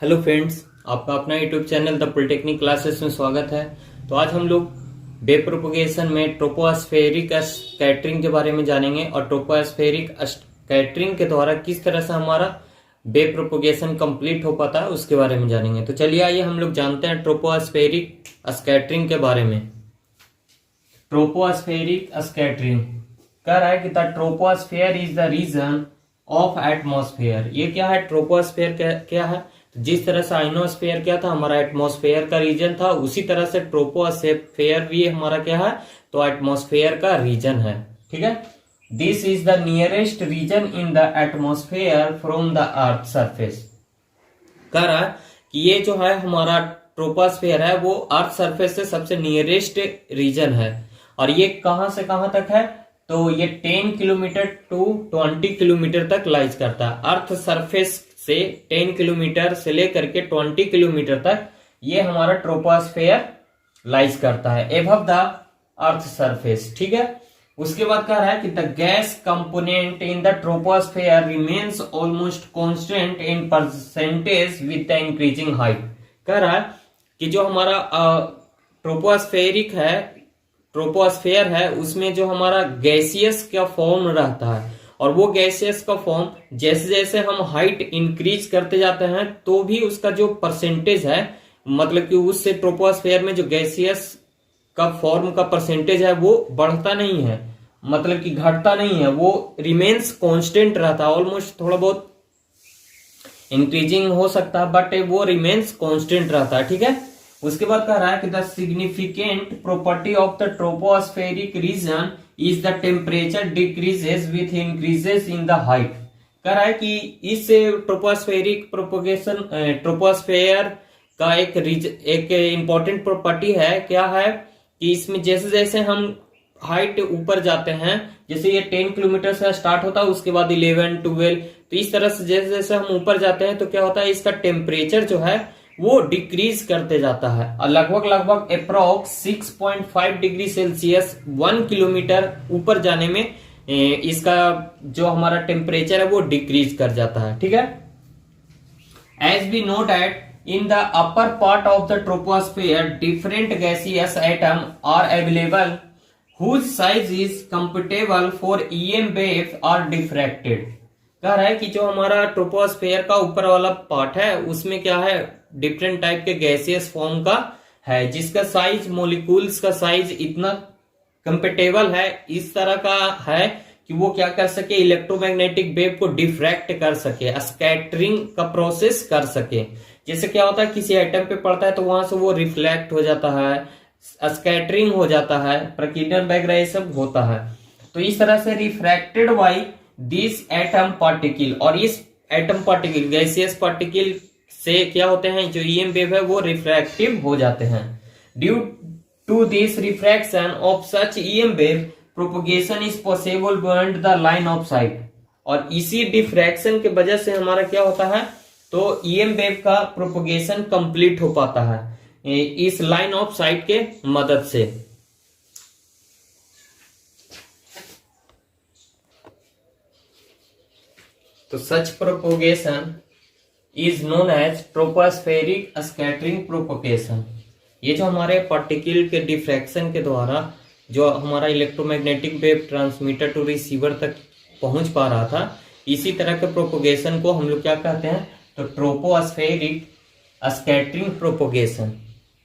Hello friends, आपका अपना YouTube channel the polytechnic classes में स्वागत है। तो आज हम लोग वेव प्रोपगेशन में ट्रोपोस्फेरिक स्कैटरिंग के बारे में जानेंगे और ट्रोपोस्फेरिक स्कैटरिंग के द्वारा किस तरह से हमारा वेव प्रोपगेशन कंप्लीट हो पाता है उसके बारे में जानेंगे। तो चलिए आइए हम लोग जानते हैं ट्रोपोस्फेरिक स्कैटरिंग के बारे में। ट्रोपोस्फेरिक स्कैटरिंग कह रहा है कि the troposphere is the region of atmosphere. ये क्या है? ट्रोपोस्फेयर क्या है? जिस तरह से आइनोस्फेयर क्या था, हमारा एटमॉस्फेयर का रीजन था, उसी तरह से ट्रोपोस्फेयर भी हमारा क्या है? तो एटमॉस्फेयर का रीजन है। ठीक है। This is the nearest region in the atmosphere from the earth surface. कह रहा है कि ये जो है हमारा ट्रोपोस्फेयर है वो अर्थ सरफेस से सबसे नियरेस्ट रीजन है। और ये कहां से कहां तक है? तो ये 10 किलोमीटर टू 20 किलोमीटर तक लाइज करता है। अर्थ सरफेस से 10 किलोमीटर से लेकर के 20 किलोमीटर तक ये हमारा ट्रोपोस्फेयर लाइज करता है एबव द अर्थ सरफेस। ठीक है। उसके बाद कह रहा है कि the gas component in the troposphere remains almost constant in percentage with the increasing height. कह रहा है कि जो हमारा ट्रोपोस्फेयर है उसमें जो हमारा गैसियस का फॉर्म रहता है, और वो गैसियस का फॉर्म जैसे जैसे हम हाइट इंक्रीज करते जाते हैं तो भी उसका जो परसेंटेज है, मतलब कि उससे ट्रोपोस्फेयर में जो गैसियस का फॉर्म का परसेंटेज है वो बढ़ता नहीं है, मतलब कि घटता नहीं है, वो रिमेन्स कांस्टेंट रहता है। ऑलमोस्ट थोड़ा बहुत इंक्रीजिंग हो सकता है बट वो रिमेन्स कांस्टेंट रहता है। ठीक है। उसके बाद कह रहा है कि the significant property of the tropospheric region is the temperature decreases with increases in the height. कह रहा है कि इस ट्रोपोस्फेरिक प्रोपगेशन ट्रोपोस्फेयर का एक इंपॉर्टेंट प्रॉपर्टी है। क्या है कि इसमें जैसे जैसे हम हाइट ऊपर जाते हैं, जैसे ये 10 किलोमीटर से स्टार्ट होता है, उसके बाद 11, 12, तो इस तरह से जैसे जैसे हम ऊपर जाते हैं तो क्या होता है, इसका टेम्परेचर जो है वो डिक्रीज करते जाता है और लगभग अप्रोक्स 6.5 डिग्री सेल्सियस 1 किलोमीटर ऊपर जाने में इसका जो हमारा टेम्परेचर है वो डिक्रीज कर जाता है। ठीक है। As we know that in the upper part of the troposphere different gaseous atom are available whose size is computable for EM wave are diffracted। कह रहा है कि जो हमारा ट्रोपोस्फेयर का ऊपर वाला पार्ट है उसमें क्या है, डिफरेंट टाइप के गैसियस फॉर्म का है, जिसका साइज, मॉलिक्यूल्स का साइज इतना कंपेटेबल है, इस तरह का है कि वो क्या कर सके, इलेक्ट्रोमैग्नेटिक वेव को डिफ्रैक्ट कर सके, स्कैटरिंग का प्रोसेस कर सके। जैसे क्या होता है, किसी एटम पे पड़ता है तो वहां से वो रिफ्लेक्ट हो जाता है, स्कैटरिंग हो जाता है, प्रकीर्णन वगैरह ये सब होता है। तो इस तरह से refracted by this atom particle, और इस एटम पार्टिकल गैसियस पार्टिकल से क्या होते हैं, जो ईएम वेव है वो रिफ्रैक्टिव हो जाते हैं। Due to this refraction of such EM wave propagation is possible beyond the line of sight. और इसी डिफ्रैक्शन के वजह से हमारा क्या होता है, तो ईएम वेव का प्रोपगेशन कंप्लीट हो पाता है इस लाइन ऑफ साइट के मदद से। तो such propagation is known as tropospheric scattering propagation. ये जो हमारे पार्टिकल के डिफ्रैक्शन के द्वारा जो हमारा electromagnetic wave transmitter to receiver तक पहुंच पा रहा था, इसी तरह के प्रोपगेशन को हम लोग क्या कहते हैं, तो tropospheric scattering propagation.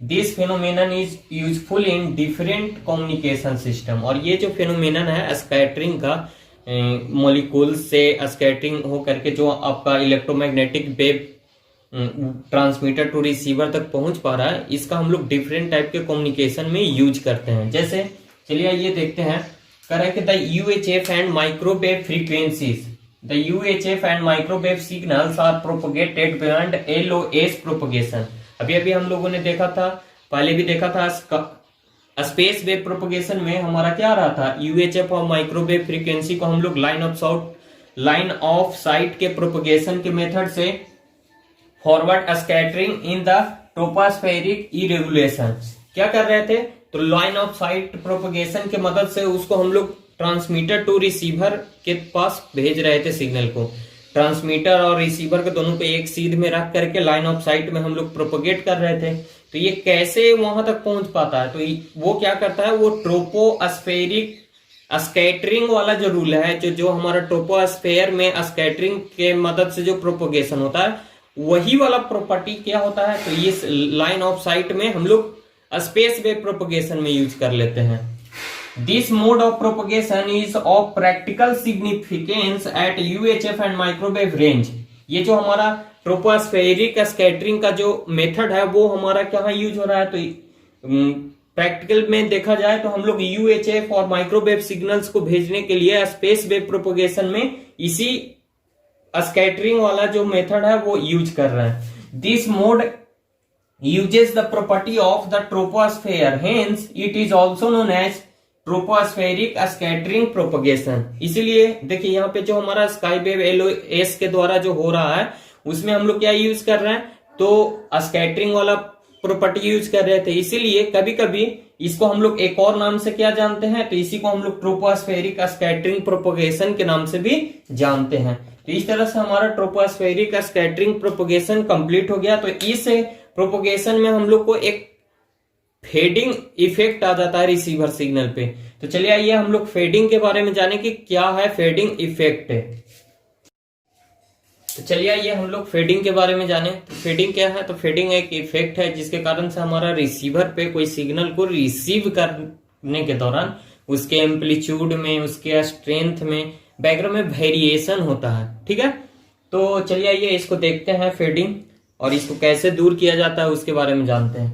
This phenomenon is useful in different communication system. और ये जो फेनोमेनन है स्कैटरिंग का, मॉलिक्यूल से स्कैटरिंग हो करके जो आपका electromagnetic wave transmitter to receiver तक पहुंच पा रहा है, इसका हम लोग डिफरेंट टाइप के कम्युनिकेशन में यूज करते हैं। जैसे चलिए ये देखते हैं, कह रहा है कि the UHF and microwave frequencies, the UHF and microwave signals are propagated beyond LOS propagation. अभी अभी हम लोगों ने देखा था, पहले भी देखा था, स्पेस वेव प्रोपगेशन में हमारा क्या रहा था, यूएचएफ और माइक्रोवेव फ्रीक्वेंसी को हम लोग लाइन ऑफ साइट के प्रोपगेशन के मेथड से forward scattering in the tropospheric irregulation क्या कर रहे थे, तो लाइन ऑफ साइट प्रोपगेशन के मदद से उसको हम लोग ट्रांसमीटर टू रिसीवर के पास भेज रहे थे सिग्नल को। ट्रांसमीटर और रिसीवर के दोनों पे एक सीध में रख करके लाइन ऑफ साइट में हम लोग प्रोपोगेट कर रहे थे। तो ये कैसे वहां तक पहुंच पाता है, तो वो क्या करता है, वो ट्रोपोस्फेरिक स्कैटरिंग वाला जो रूल है, जो हमारा ट्रोपोस्फेयर में स्कैटरिंग के मदद से जो प्रोपोगेशन होता है, वही वाला प्रॉपर्टी क्या होता है, तो ये लाइन ऑफ साइट में हम लोग स्पेस वेव प्रोपोगेशन में यूज कर लेते हैं। This mode of propagation is of practical significance at UHF and microwave range. ये जो हमारा ट्रोपोस्फेरिक स्कैटरिंग का जो मेथड है वो हमारा कहाँ यूज हो रहा है, तो प्रैक्टिकल में देखा जाए तो हम लोग यूएचएफ और माइक्रोवेव सिग्नल्स को भेजने के लिए स्पेस वेव प्रोपोगेशन में इसी स्कैटरिंग वाला जो मेथड है वो यूज कर रहे हैं। This mode uses the property of the troposphere, hence it is also known as tropospheric scattering propagation। इसीलिए देखिए यहाँ पे जो हमारा स्काई वेव LOS के द्वारा जो हो रहा है उसमें हम लोग क्या यूज कर रहे हैं, तो स्कैटरिंग वाला प्रॉपर्टी यूज कर रहे थे। इसीलिए कभी कभी इसको हम लोग एक और नाम से क्या जानते हैं, तो इसी को हम लोग ट्रोपोस्फेरिक स्कैटरिंग प्रोपोगेशन के नाम से भी जानते हैं। तो इस तरह से हमारा ट्रोपोस्फेरिक स्कैटरिंग प्रोपोगेशन कंप्लीट हो गया। तो इस प्रोपोगेशन में हम लोग को एक फेडिंग इफेक्ट आ जाता है रिसीवर सिग्नल पे। तो चलिए आइए हम लोग फेडिंग के बारे में जाने कि क्या है फेडिंग इफेक्ट। तो चलिए आइए हम लोग फेडिंग के बारे में जाने। तो फेडिंग क्या है, तो फेडिंग एक इफेक्ट है जिसके कारण से हमारा रिसीवर पे कोई सिग्नल को रिसीव करने के दौरान उसके एम्पलीट्यूड में, उसके स्ट्रेंथ में, बैकग्राउंड में वेरिएशन होता है। ठीक है, तो चलिए आइए इसको देखते हैं फेडिंग, और इसको कैसे दूर किया जाता है उसके बारे में जानते हैं।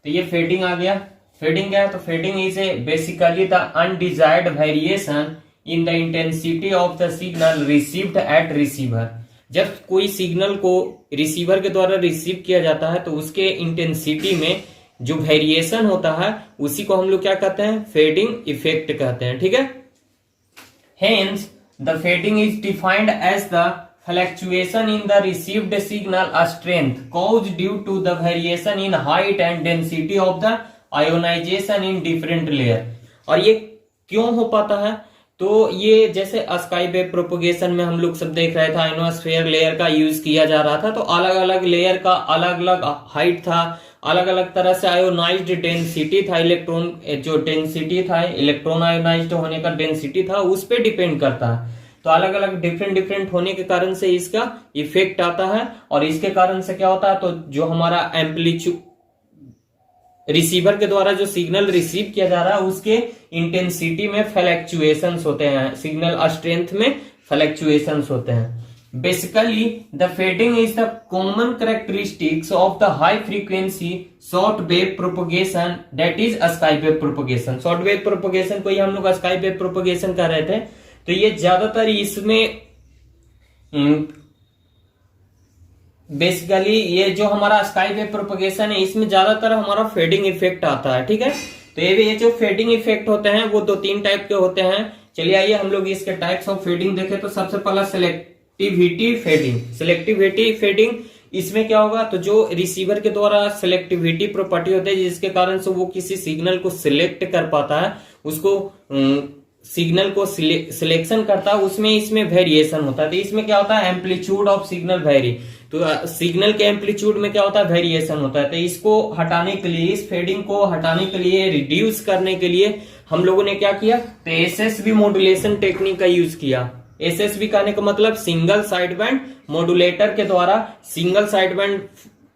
तो ये फेडिंग आ गया। फेडिंग क्या है, तो fading is a basically the undesired variation in the intensity of the signal received at receiver. जब कोई सिग्नल को रिसीवर के द्वारा रिसीव किया जाता है तो उसके इंटेंसिटी में जो वेरिएशन होता है उसी को हम लोग क्या कहते हैं, फेडिंग इफेक्ट कहते हैं। ठीक है, hence the fading is defined as the fluctuation in the received signal strength caused due to the variation in height and density of the ionization in different layer। और ये क्यों हो पाता है, तो ये जैसे स्काई वेव प्रोपोगेशन में हम लोग सब देख रहे थे, आयनोस्फेयर लेयर का यूज किया जा रहा था। तो अलग अलग लेयर का अलग अलग हाइट था, अलग अलग तरह से आयोनाइज्ड डेंसिटी था, इलेक्ट्रॉन जो डेंसिटी था, इलेक्ट्रॉन आयोनाइज्ड होने का डेंसिटी था, उस पर डिपेंड करता है। तो अलग अलग डिफरेंट होने के कारण से इसका इफेक्ट आता है, और इसके कारण से क्या होता है, तो जो हमारा एम्पलीट्यूड रिसीवर के द्वारा जो सिग्नल रिसीव किया जा रहा है उसके इंटेंसिटी में फ्लक्चुएशंस होते हैं, सिग्नल स्ट्रेंथ में फ्लक्चुएशंस होते हैं। Basically the fading is the common characteristics of the high frequency short wave propagation, that is sky wave propagation. Short wave propagation को ही हम लोग स्काई वेव प्रोपोगेशन कर रहे थे। तो ये ज्यादातर इसमें बेसिकली ये जो हमारा स्काई वेव प्रोपोगेशन है इसमें ज्यादातर हमारा फेडिंग इफेक्ट आता है। ठीक है, तो ये जो फेडिंग इफेक्ट होते हैं वो 2-3 टाइप के होते हैं। चलिए आइए हम लोग इसके टाइप्स ऑफ फेडिंग देखें। तो सबसे पहला सिलेक्टिविटी फेडिंग। सिलेक्टिविटी फेडिंग इसमें क्या होगा, तो जो रिसीवर के द्वारा सिलेक्टिविटी प्रॉपर्टी होती है जिसके कारण से वो किसी सिग्नल को सिलेक्ट कर पाता है, उसको सिग्नल को सिलेक्शन करता है, उसमें इसमें वेरिएशन होता है। तो इसमें क्या होता है, एम्पलीट्यूड ऑफ सिग्नल वेरी, तो सिग्नल के एम्पलीट्यूड में क्या होता है, वेरिएशन होता है। तो इसको हटाने के लिए, इस फेडिंग को हटाने के लिए, रिड्यूस करने के लिए हम लोगों ने क्या किया, तो एसएसबी मॉड्यूलेशन टेक्निक का यूज किया। एसएसबी कहने का मतलब सिंगल साइड बैंड मॉड्यूलेटर के द्वारा, सिंगल साइड बैंड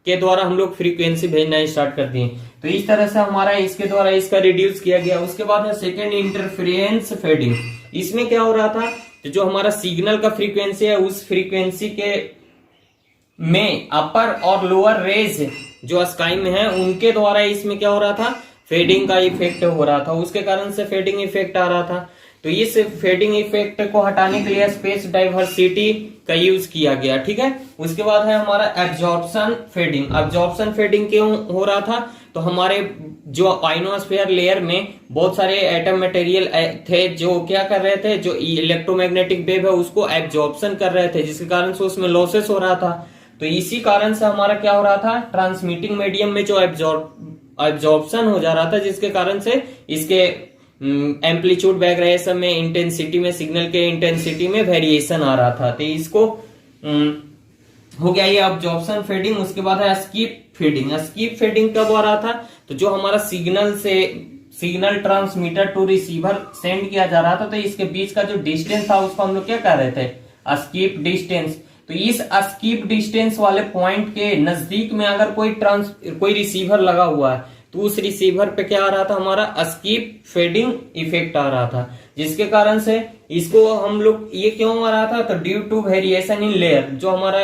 के द्वारा हम लोग फ्रीक्वेंसी भेजना स्टार्ट कर दिए। तो इस तरह से हमारा इसके द्वारा इसका रिड्यूस किया गया। उसके बाद है सेकेंड इंटरफेरेंस फेडिंग। इसमें क्या हो रहा था, तो जो हमारा सिग्नल का फ्रीक्वेंसी है उस फ्रीक्वेंसी के में अपर और लोअर रेज जो स्काई में है उनके द्वारा इसमें क्या हो रहा था, फेडिंग का इफेक्ट हो रहा था, उसके कारण से फेडिंग इफेक्ट आ रहा था। तो इस फेडिंग इफेक्ट को हटाने के लिए स्पेस डाइवर्सिटी का यूज किया गया। ठीक है, उसके बाद है हमारा एब्जॉर्प्शन फेडिंग। एब्जॉर्प्शन फेडिंग क्यों हो रहा था, तो हमारे जो आयनोस्फीयर लेयर में बहुत सारे एटम मटेरियल थे जो क्या कर रहे थे, जो इलेक्ट्रोमैग्नेटिक वेव है उसको एब्जॉर्प्शन कर रहे थे, जिसके कारण से उसमें लॉसेस हो रहा था। तो इसी कारण से हमारा क्या हो रहा था, ट्रांसमिटिंग मीडियम में जो एब्जॉर्प्शन हो जा रहा था, जिसके कारण से इसके एम्पलीट्यूड वेरिएशन में, इंटेंसिटी में, सिग्नल के इंटेंसिटी में वेरिएशन आ रहा था। तो इसको हो गया ये अब्जॉर्प्शन फेडिंग। उसके बाद है स्कीप फेडिंग। स्कीप फेडिंग कब हो रहा था, तो जो हमारा signal transmitter to receiver send किया जा रहा था, तो इसके बीच का जो डिस्टेंस था उसको हम लोग क्या कह रहे थे, स्कीप डिस्टेंस। तो इस स्कीप डिस्टेंस वाले पॉइंट के नजदीक में अगर कोई रिसीवर लगा हुआ है, तो उस रिसीवर पे क्या आ रहा था, हमारा स्कीप फेडिंग इफेक्ट आ रहा था, जिसके कारण से इसको हम लोग, ये क्यों आ रहा था, तो due to variation in layer, जो हमारा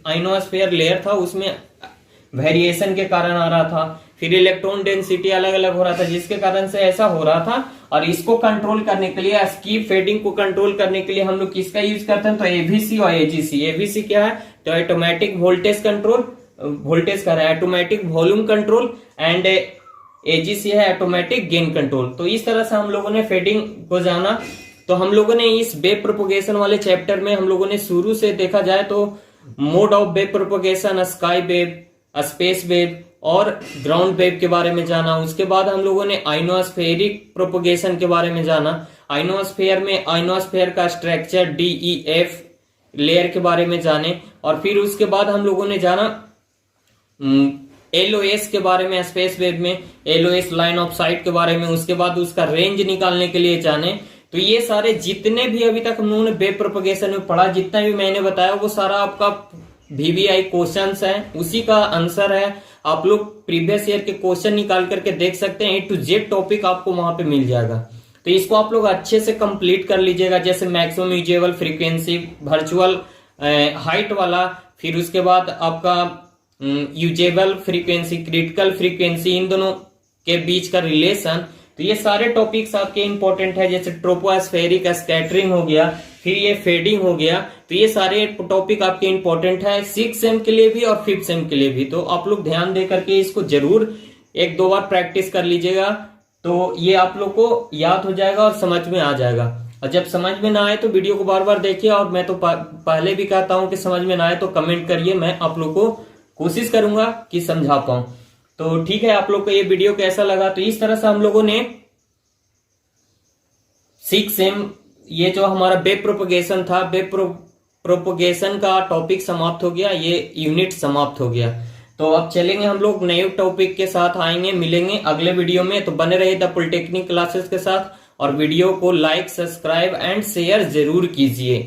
आइनोस्फीयर लेयर था उसमें वेरिएशन के कारण आ रहा था। फिर इलेक्ट्रॉन डेंसिटी अलग अलग हो रहा था, जिसके कारण से ऐसा हो रहा था। और इसको कंट्रोल करने के लिए, स्कीप फेडिंग को कंट्रोल करने के लिए हम लोग किसका यूज करते हैं, तो एवीसी और एजीसी। एवीसी क्या है, तो ऑटोमेटिक वोल्टेज कंट्रोल, वोल्टेज का है automatic volume control, and AGC है ऑटोमेटिक गेन कंट्रोल। तो इस तरह से हम लोगों ने फेडिंग को जाना। तो हम लोगों ने इस वेव प्रोपोगेशन वाले चैप्टर में हम लोगों ने शुरू से देखा जाए तो mode of wave propagation, sky wave, space wave और ग्राउंड वेव के बारे में जाना। उसके बाद हम लोगों ने आइनोस्फेरिक प्रोपोगेशन के बारे में जाना। आइनोस्फेयर में आइनोस्फेयर का स्ट्रक्चर DEF लेयर के बारे में जाने। और फिर उसके बाद हम लोगों ने जाना LOS के बारे में, स्पेस वेव में LOS लाइन ऑफ साइट के बारे में। उसके बाद उसका रेंज निकालने के लिए जाने। तो ये सारे जितने भी अभी तक हम लोगों ने वेव प्रोपोगेशन में पढ़ा, जितना भी मैंने बताया, वो सारा आपका VVI क्वेश्चंस है, उसी का आंसर है। आप लोग प्रीवियस ईयर के क्वेश्चन निकाल करके देख सकते हैं। A to Z टॉपिक आपको वहां पे मिल जाएगा। तो इसको आप लोग अच्छे से कंप्लीट कर लीजिएगा, जैसे maximum usable frequency, virtual height वाला, फिर उसके बाद आपका यूजेबल फ्रीक्वेंसी, क्रिटिकल फ्रीक्वेंसी, इन दोनों के बीच का रिलेशन। तो ये सारे टॉपिक्स आपके इंपॉर्टेंट है, जैसे ट्रोपोस्फेरिक स्कैटरिंग हो गया, फिर ये फेडिंग हो गया। तो ये सारे टॉपिक आपके इंपॉर्टेंट है 6th सेम के लिए भी और 5th सेम के लिए भी। तो आप लोग ध्यान दे करके इसको जरूर 1-2 बार प्रैक्टिस कर लीजिएगा, तो ये आप लोग को याद हो जाएगा और समझ में आ जाएगा। और जब समझ में ना आए तो वीडियो को बार बार देखिए। और मैं तो पहले भी कहता हूं कि समझ में ना आए तो कमेंट करिए, मैं आप लोग को कोशिश करूंगा कि समझा पाऊं। तो ठीक है, आप लोग को ये वीडियो कैसा लगा। तो इस तरह से हम लोगों ने 6th सेम, ये जो हमारा वेव प्रोपोगेशन था, वेव प्रोपोगेशन का टॉपिक समाप्त हो गया, ये यूनिट समाप्त हो गया। तो अब चलेंगे हम लोग नए टॉपिक के साथ, आएंगे, मिलेंगे अगले वीडियो में। तो बने रहिए द पॉलिटेक्निक क्लासेस के साथ, और वीडियो को लाइक, सब्सक्राइब एंड शेयर जरूर कीजिए।